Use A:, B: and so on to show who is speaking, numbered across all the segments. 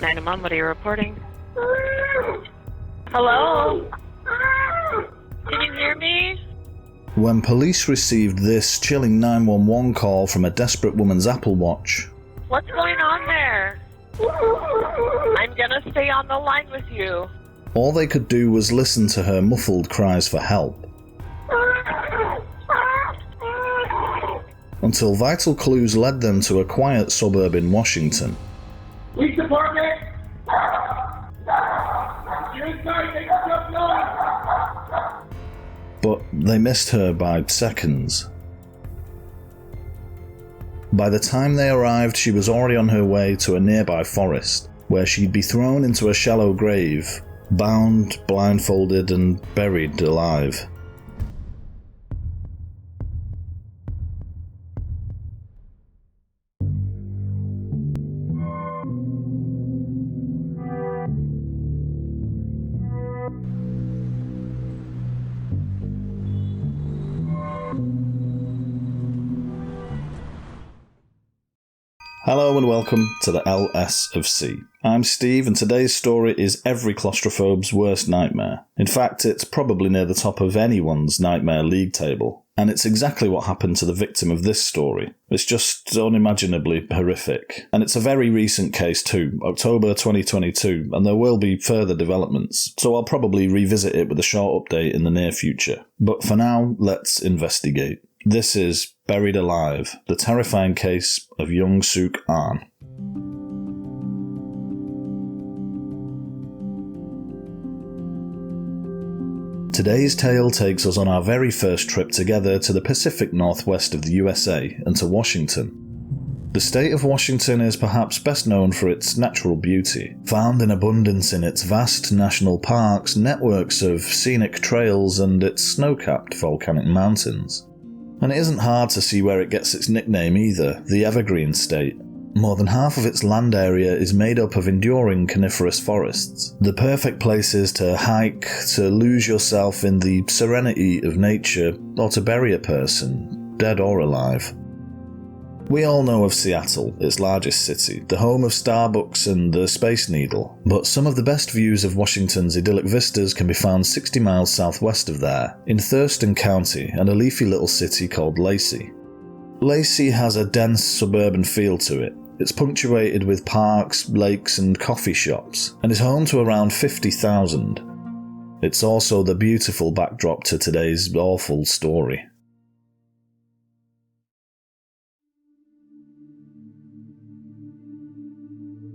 A: 911, what are you reporting? Hello? Can you hear me?
B: When police received this chilling 911 call from a desperate woman's Apple Watch,
A: What's going on there? I'm gonna stay on the line with you.
B: all they could do was listen to her muffled cries for help. Until vital clues led them to a quiet suburb in Washington.
C: Police department! You're inside, take yourself down!
B: But they missed her by seconds. By the time they arrived, she was already on her way to a nearby forest, where she'd be thrown into a shallow grave, bound, blindfolded, and buried alive. Hello and welcome to the LSOC. I'm Steve, and today's story is every claustrophobe's worst nightmare. In fact, it's probably near the top of anyone's nightmare league table. And it's exactly what happened to the victim of this story. It's just unimaginably horrific. And it's a very recent case too, October 2022, and there will be further developments, so I'll probably revisit it with a short update in the near future. But for now, let's investigate. This is Buried Alive, the terrifying case of young Sook. Today's tale takes us on our very first trip together to the Pacific Northwest of the USA and to Washington. The state of Washington is perhaps best known for its natural beauty, found in abundance in its vast national parks, networks of scenic trails, and its snow-capped volcanic mountains. And it isn't hard to see where it gets its nickname either, the Evergreen State. More than half of its land area is made up of enduring coniferous forests, the perfect places to hike, to lose yourself in the serenity of nature, or to bury a person, dead or alive. We all know of Seattle, its largest city, the home of Starbucks and the Space Needle, but some of the best views of Washington's idyllic vistas can be found 60 miles southwest of there, in Thurston County and a leafy little city called Lacey. Lacey has a dense suburban feel to it. It's punctuated with parks, lakes and coffee shops, and is home to around 50,000. It's also the beautiful backdrop to today's awful story.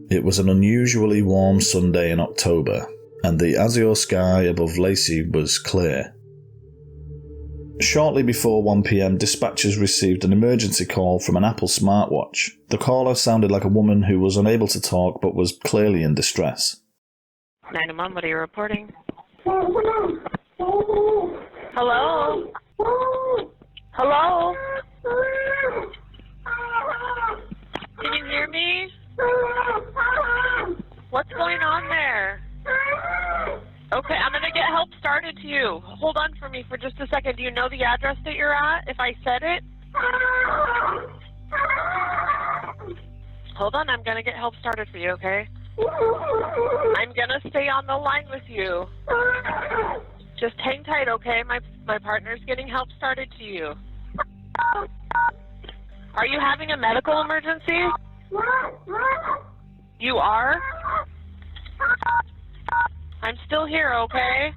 B: It was an unusually warm Sunday in October, and the azure sky above Lacey was clear. Shortly before 1 PM, dispatchers received an emergency call from an Apple smartwatch. The caller sounded like a woman who was unable to talk but was clearly in distress.
A: 911, what are you reporting? Hello? Hello? Can you hear me? What's going on there? Okay, I'm gonna get help started to you. Hold on for me for just a second. Do you know the address that you're at, if I said it? Hold on, I'm gonna get help started for you, okay? I'm gonna stay on the line with you. Just hang tight, okay? My partner's getting help started to you. Are you having a medical emergency? You are? I'm still here, okay?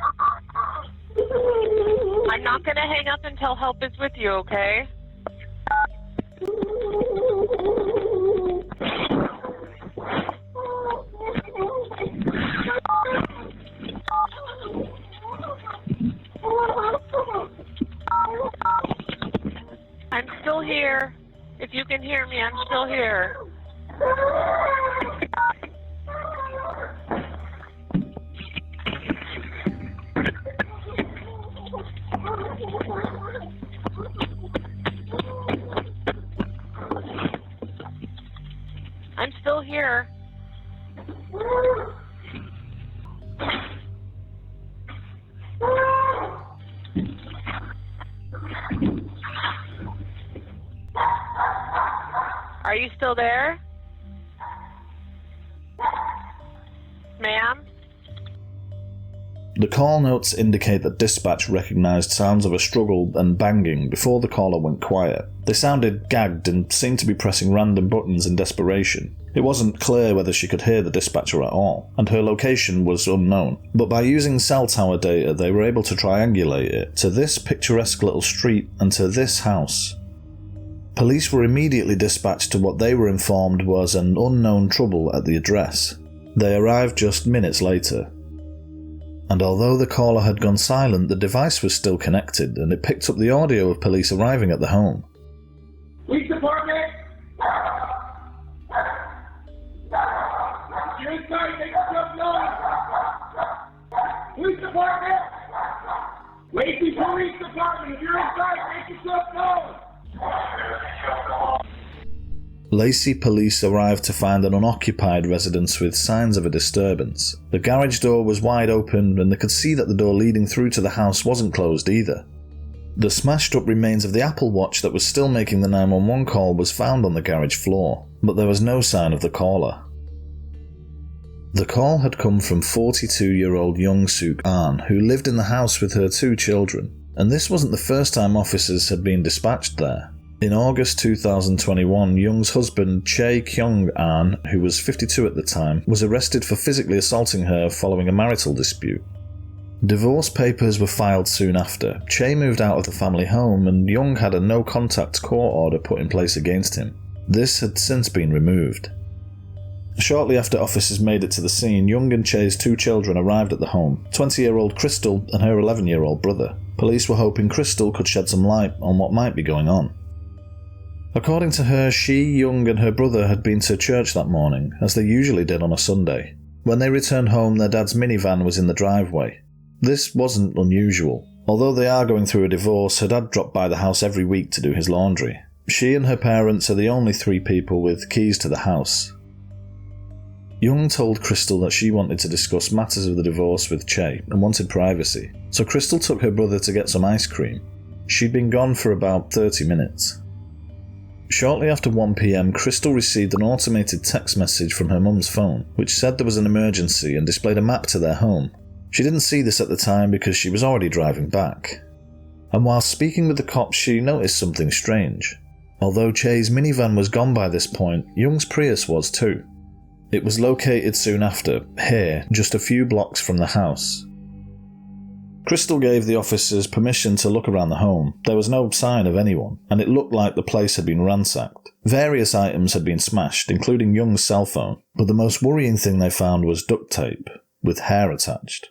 A: I'm not gonna hang up until help is with you, okay? I'm still here. If you can hear me, I'm still here. I'm still here. Are you still there? ma'am?
B: The call notes indicate that dispatch recognised sounds of a struggle and banging before the caller went quiet. They sounded gagged and seemed to be pressing random buttons in desperation. It wasn't clear whether she could hear the dispatcher at all, and her location was unknown, but by using cell tower data they were able to triangulate it to this picturesque little street and to this house. Police were immediately dispatched to what they were informed was an unknown trouble at the address. They arrived just minutes later. And although the caller had gone silent, the device was still connected, and it picked up the audio of police arriving at the home.
C: Police department! You're inside, make yourself known! Police department! Lacey Police Department, if you're inside, make yourself known!
B: Lacey police arrived to find an unoccupied residence with signs of a disturbance. The garage door was wide open and they could see that the door leading through to the house wasn't closed either. The smashed up remains of the Apple Watch that was still making the 911 call was found on the garage floor, but there was no sign of the caller. The call had come from 42-year-old young Sook who lived in the house with her 2 children, and this wasn't the first time officers had been dispatched there. In August 2021, Young's husband Chae Kyong, who was 52 at the time, was arrested for physically assaulting her following a marital dispute. Divorce papers were filed soon after. Chae moved out of the family home and Young had a no-contact court order put in place against him. This had since been removed. Shortly after officers made it to the scene, Young and Chae's 2 children arrived at the home, 20-year-old Crystal and her 11-year-old brother. Police were hoping Crystal could shed some light on what might be going on. According to her, she, Young and her brother had been to church that morning, as they usually did on a Sunday. When they returned home, their dad's minivan was in the driveway. This wasn't unusual. Although they are going through a divorce, her dad dropped by the house every week to do his laundry. She and her parents are the only 3 people with keys to the house. Young told Crystal that she wanted to discuss matters of the divorce with Chae and wanted privacy, so Crystal took her brother to get some ice cream. She'd been gone for about 30 minutes. Shortly after 1 PM, Crystal received an automated text message from her mum's phone, which said there was an emergency and displayed a map to their home. She didn't see this at the time because she was already driving back. And while speaking with the cops, she noticed something strange. Although Chae's minivan was gone by this point, Young's Prius was too. It was located soon after, here, just a few blocks from the house. Crystal gave the officers permission to look around the home. There was no sign of anyone, and it looked like the place had been ransacked. Various items had been smashed, including Young's cell phone, but the most worrying thing they found was duct tape, with hair attached.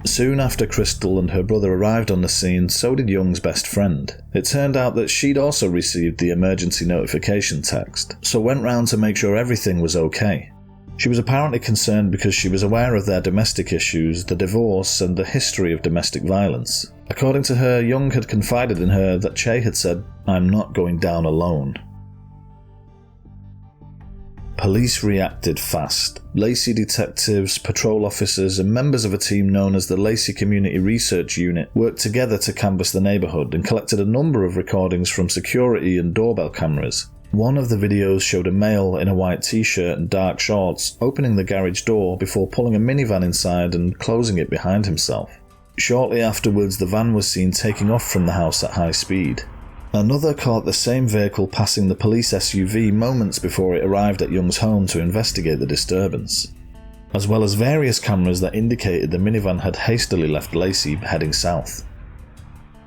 B: Soon after Crystal and her brother arrived on the scene, so did Young's best friend. It turned out that she'd also received the emergency notification text, so went round to make sure everything was okay. She was apparently concerned because she was aware of their domestic issues, the divorce, and the history of domestic violence. According to her, Young had confided in her that Chae had said, "I'm not going down alone." Police reacted fast. Lacey detectives, patrol officers, and members of a team known as the Lacey Community Research Unit worked together to canvass the neighbourhood and collected a number of recordings from security and doorbell cameras. One of the videos showed a male in a white t-shirt and dark shorts opening the garage door before pulling a minivan inside and closing it behind himself. Shortly afterwards, the van was seen taking off from the house at high speed. Another caught the same vehicle passing the police SUV moments before it arrived at Young's home to investigate the disturbance, as well as various cameras that indicated the minivan had hastily left Lacey heading south.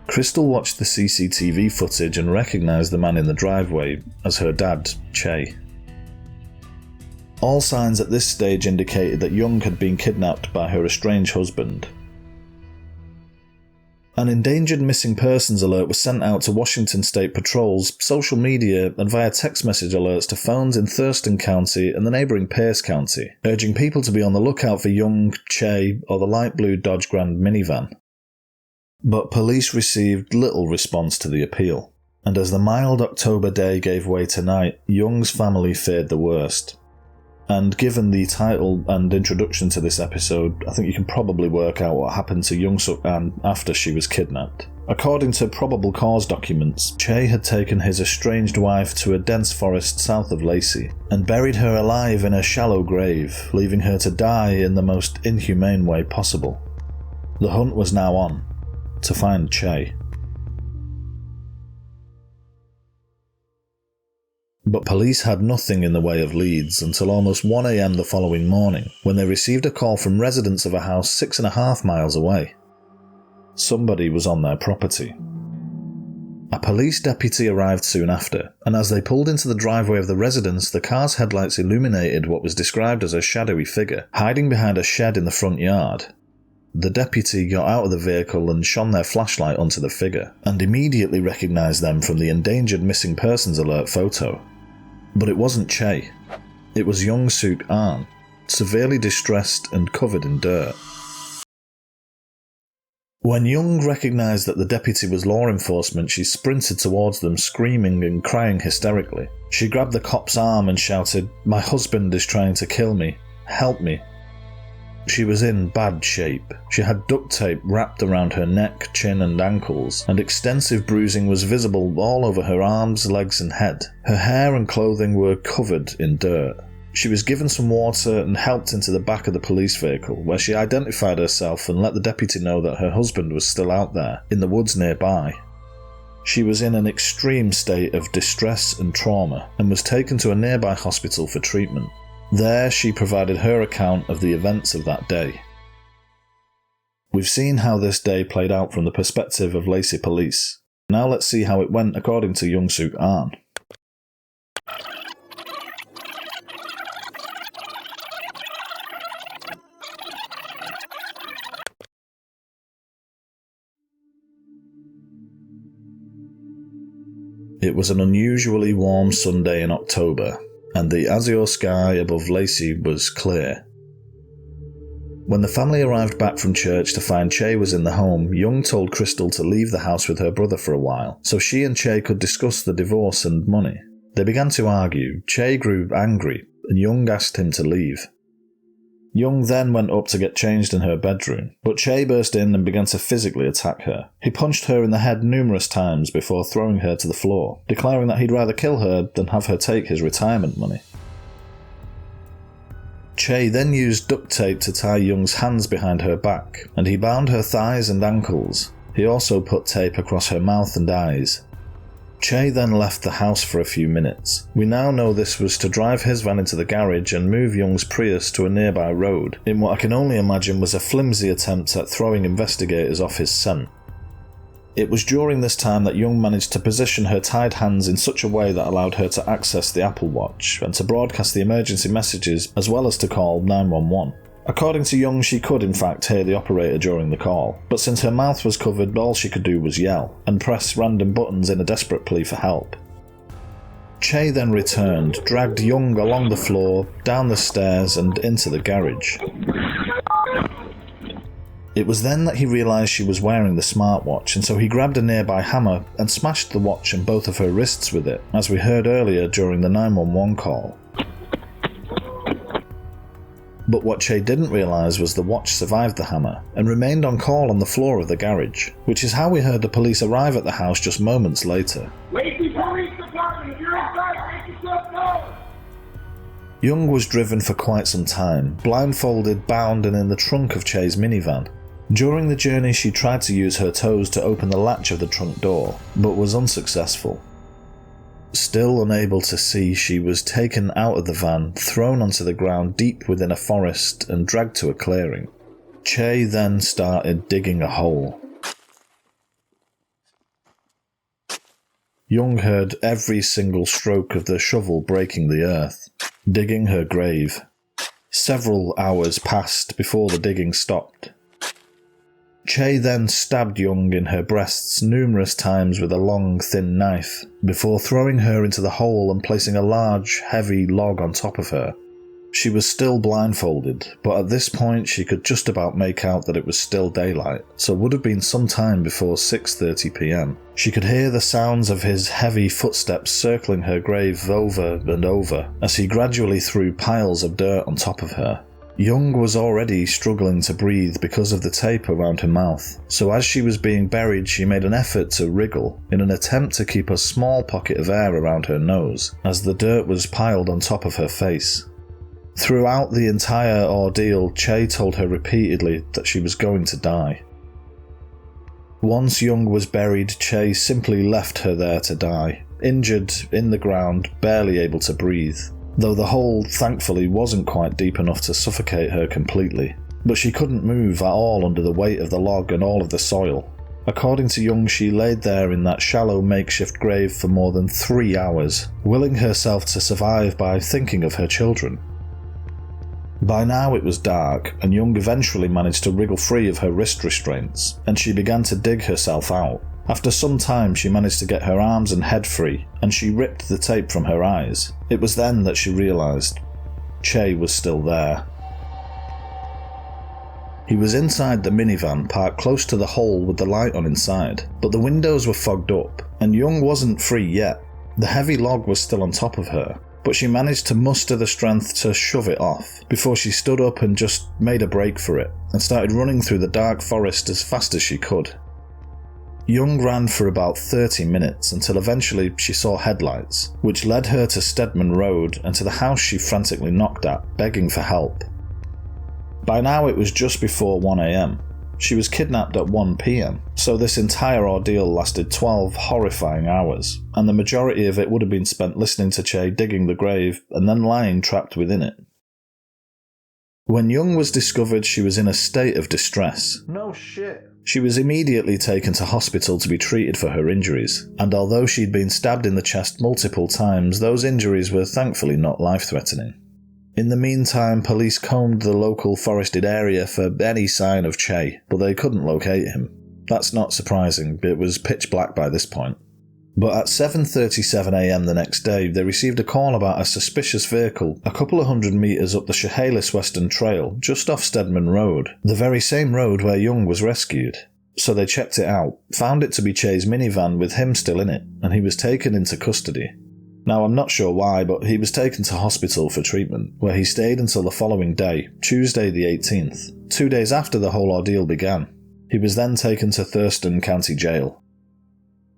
B: Crystal watched the CCTV footage and recognised the man in the driveway as her dad, Chae. All signs at this stage indicated that Young had been kidnapped by her estranged husband. An endangered missing persons alert was sent out to Washington State patrols, social media, and via text message alerts to phones in Thurston County and the neighbouring Pierce County, urging people to be on the lookout for Young, Chae, or the light blue Dodge Grand minivan. But police received little response to the appeal, and as the mild October day gave way to night, Young's family feared the worst. And given the title and introduction to this episode, I think you can probably work out what happened to Young Sook An after she was kidnapped. According to probable cause documents, Chae had taken his estranged wife to a dense forest south of Lacey and buried her alive in a shallow grave, leaving her to die in the most inhumane way possible. The hunt was now on, to find Chae. But police had nothing in the way of leads until almost 1 a.m. the following morning, when they received a call from residents of a house 6.5 miles away. Somebody was on their property. A police deputy arrived soon after, and as they pulled into the driveway of the residence, the car's headlights illuminated what was described as a shadowy figure, hiding behind a shed in the front yard. The deputy got out of the vehicle and shone their flashlight onto the figure, and immediately recognised them from the endangered missing persons alert photo. But it wasn't Chae. It was young Sook, severely distressed and covered in dirt. When Young recognised that the deputy was law enforcement, she sprinted towards them, screaming and crying hysterically. She grabbed the cop's arm and shouted, "My husband is trying to kill me. Help me." She was in bad shape. She had duct tape wrapped around her neck, chin and ankles, and extensive bruising was visible all over her arms, legs and head. Her hair and clothing were covered in dirt. She was given some water and helped into the back of the police vehicle, where she identified herself and let the deputy know that her husband was still out there, in the woods nearby. She was in an extreme state of distress and trauma, and was taken to a nearby hospital for treatment. There she provided her account of the events of that day. We've seen how this day played out from the perspective of Lacey police. Now let's see how it went according to Young Sook Ahn. It was an unusually warm Sunday in October, and the azure sky above Lacey was clear. When the family arrived back from church to find Chae was in the home, Young told Crystal to leave the house with her brother for a while, so she and Chae could discuss the divorce and money. They began to argue. Chae grew angry, and Young asked him to leave. Young then went up to get changed in her bedroom, but Chae burst in and began to physically attack her. He punched her in the head numerous times before throwing her to the floor, declaring that he'd rather kill her than have her take his retirement money. Chae then used duct tape to tie Young's hands behind her back, and he bound her thighs and ankles. He also put tape across her mouth and eyes. Chae then left the house for a few minutes. We now know this was to drive his van into the garage and move Young's Prius to a nearby road, in what I can only imagine was a flimsy attempt at throwing investigators off his scent. It was during this time that Young managed to position her tied hands in such a way that allowed her to access the Apple Watch and to broadcast the emergency messages as well as to call 911. According to Young, she could in fact hear the operator during the call, but since her mouth was covered, all she could do was yell and press random buttons in a desperate plea for help. Chae then returned, dragged Young along the floor, down the stairs and into the garage. It was then that he realised she was wearing the smartwatch, and so he grabbed a nearby hammer and smashed the watch and both of her wrists with it, as we heard earlier during the 911 call. But what Chae didn't realise was the watch survived the hammer and remained on call on the floor of the garage, which is how we heard the police arrive at the house just moments later.
C: Lacey Police Department, if you're inside, make yourself known!
B: Young was driven for quite some time, blindfolded, bound and in the trunk of Chae's minivan. During the journey she tried to use her toes to open the latch of the trunk door, but was unsuccessful. Still unable to see, she was taken out of the van, thrown onto the ground deep within a forest and dragged to a clearing. Chae then started digging a hole. Young heard every single stroke of the shovel breaking the earth, digging her grave. Several hours passed before the digging stopped. Chae then stabbed Young in her breasts numerous times with a long, thin knife, before throwing her into the hole and placing a large, heavy log on top of her. She was still blindfolded, but at this point she could just about make out that it was still daylight, so it would have been some time before 6:30 p.m. She could hear the sounds of his heavy footsteps circling her grave over and over, as he gradually threw piles of dirt on top of her. Young was already struggling to breathe because of the tape around her mouth, so as she was being buried she made an effort to wriggle in an attempt to keep a small pocket of air around her nose as the dirt was piled on top of her face. Throughout the entire ordeal, Chae told her repeatedly that she was going to die. Once Young was buried, Chae simply left her there to die, injured in the ground, barely able to breathe, though the hole thankfully wasn't quite deep enough to suffocate her completely. But she couldn't move at all under the weight of the log and all of the soil. According to Young, she laid there in that shallow makeshift grave for more than 3 hours, willing herself to survive by thinking of her children. By now it was dark, and Young eventually managed to wriggle free of her wrist restraints, and she began to dig herself out. After some time she managed to get her arms and head free, and she ripped the tape from her eyes. It was then that she realised Chae was still there. He was inside the minivan parked close to the hole with the light on inside, but the windows were fogged up, and Young wasn't free yet. The heavy log was still on top of her, but she managed to muster the strength to shove it off before she stood up and just made a break for it and started running through the dark forest as fast as she could. Young ran for about 30 minutes until eventually she saw headlights, which led her to Stedman Road and to the house she frantically knocked at, begging for help. By now it was just before 1 AM. She was kidnapped at 1 PM, so this entire ordeal lasted 12 horrifying hours, and the majority of it would have been spent listening to Chae digging the grave and then lying trapped within it. When Young was discovered, she was in a state of distress.
D: No shit.
B: She was immediately taken to hospital to be treated for her injuries, and although she'd been stabbed in the chest multiple times, those injuries were thankfully not life-threatening. In the meantime, police combed the local forested area for any sign of Chae, but they couldn't locate him. That's not surprising, it was pitch black by this point. But at 7:37 AM the next day, they received a call about a suspicious vehicle a couple of hundred metres up the Chehalis Western Trail, just off Stedman Road, the very same road where Young was rescued. So they checked it out, found it to be Chae's minivan with him still in it, and he was taken into custody. Now I'm not sure why, but he was taken to hospital for treatment, where he stayed until the following day, Tuesday the 18th, 2 days after the whole ordeal began. He was then taken to Thurston County Jail.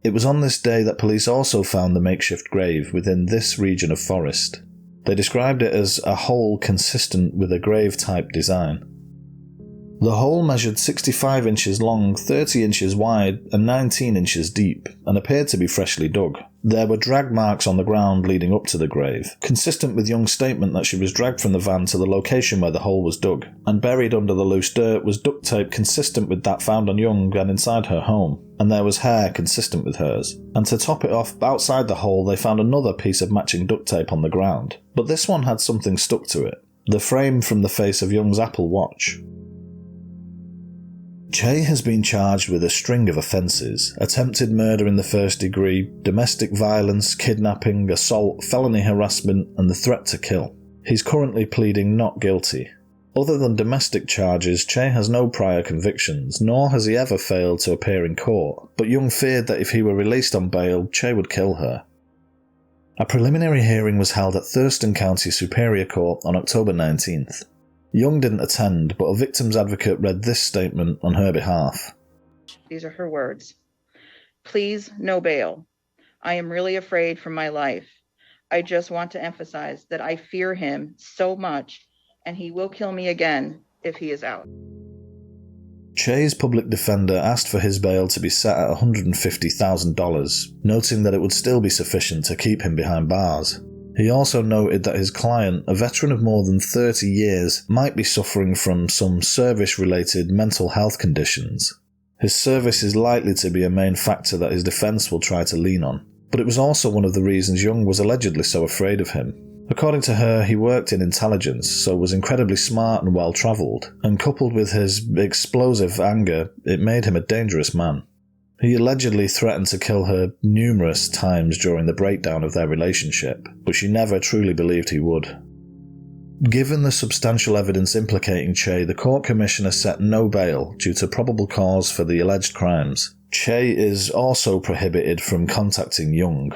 B: It was on this day that police also found the makeshift grave within this region of forest. They described it as a hole consistent with a grave-type design. The hole measured 65 inches long, 30 inches wide, and 19 inches deep, and appeared to be freshly dug. There were drag marks on the ground leading up to the grave, consistent with Young's statement that she was dragged from the van to the location where the hole was dug, and buried under the loose dirt was duct tape consistent with that found on Young and inside her home, and there was hair consistent with hers. And to top it off, outside the hole they found another piece of matching duct tape on the ground, but this one had something stuck to it, the frame from the face of Young's Apple Watch. Chae has been charged with a string of offences: attempted murder in the first degree, domestic violence, kidnapping, assault, felony harassment, and the threat to kill. He's currently pleading not guilty. Other than domestic charges, Chae has no prior convictions, nor has he ever failed to appear in court, but Young feared that if he were released on bail, Chae would kill her. A preliminary hearing was held at Thurston County Superior Court on October 19th. Young didn't attend, but a victim's advocate read this statement on her behalf.
E: These are her words. Please, no bail. I am really afraid for my life. I just want to emphasize that I fear him so much, and he will kill me again if he is out.
B: Chae's public defender asked for his bail to be set at $150,000, noting that it would still be sufficient to keep him behind bars. He also noted that his client, a veteran of more than 30 years, might be suffering from some service-related mental health conditions. His service is likely to be a main factor that his defence will try to lean on, but it was also one of the reasons Young was allegedly so afraid of him. According to her, he worked in intelligence, so was incredibly smart and well-travelled, and coupled with his explosive anger, it made him a dangerous man. He allegedly threatened to kill her numerous times during the breakdown of their relationship, but she never truly believed he would. Given the substantial evidence implicating Chae, the court commissioner set no bail due to probable cause for the alleged crimes. Chae is also prohibited from contacting Young.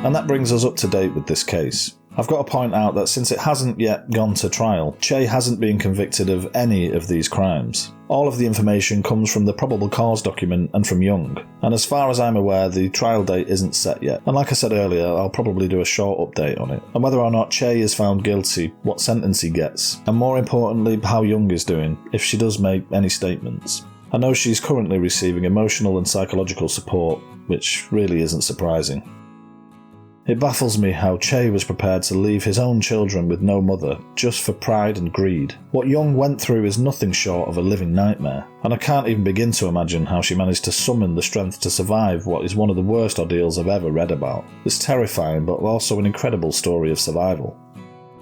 B: And that brings us up to date with this case. I've got to point out that since it hasn't yet gone to trial, Chae hasn't been convicted of any of these crimes. All of the information comes from the probable cause document and from Young, and as far as I'm aware, the trial date isn't set yet. And like I said earlier, I'll probably do a short update on it, and whether or not Chae is found guilty, what sentence he gets, and more importantly, how Young is doing, if she does make any statements. I know she's currently receiving emotional and psychological support, which really isn't surprising. It baffles me how Chae was prepared to leave his own children with no mother, just for pride and greed. What Young went through is nothing short of a living nightmare, and I can't even begin to imagine how she managed to summon the strength to survive what is one of the worst ordeals I've ever read about. It's terrifying, but also an incredible story of survival.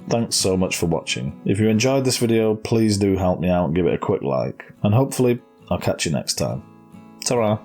B: Thanks so much for watching. If you enjoyed this video, please do help me out and give it a quick like, and hopefully I'll catch you next time. Ta-ra!